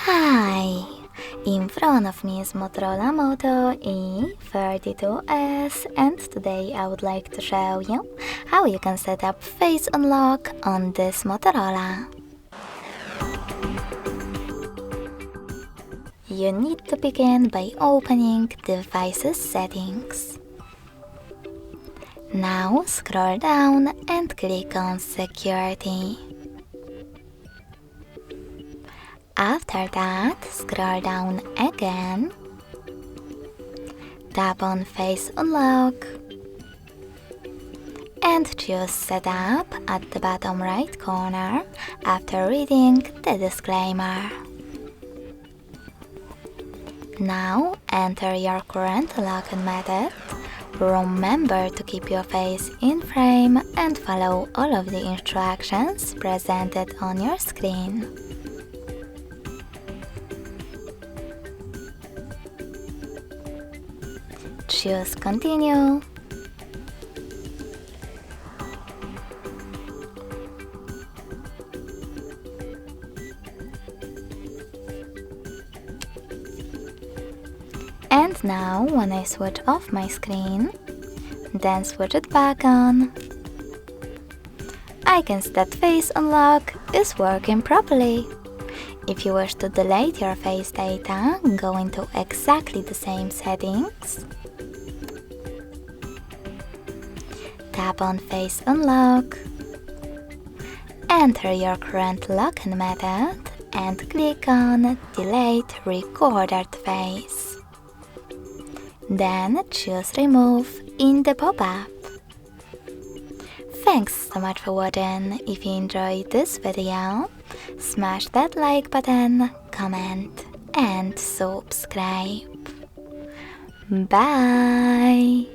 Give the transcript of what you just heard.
Hi! In front of me is Motorola Moto E32s, and today I would like to show you how you can set up face unlock on this Motorola. You need to begin by opening Devices Settings. Now scroll down and click on Security. After that, scroll down again, tap on Face Unlock, and choose Setup at the bottom right corner after reading the disclaimer. Now enter your current login method. Remember to keep your face in frame and follow all of the instructions presented on your screen. Choose Continue. And now, when I switch off my screen, then switch it back on, I can see that Face Unlock is working properly. If you wish to delete your face data, go into exactly the same settings, tap on Face Unlock, enter your current login method and click on Delete Recorded Face. Then choose Remove in the pop-up. Thanks so much for watching. If you enjoyed this video, smash that like button, comment and subscribe. Bye!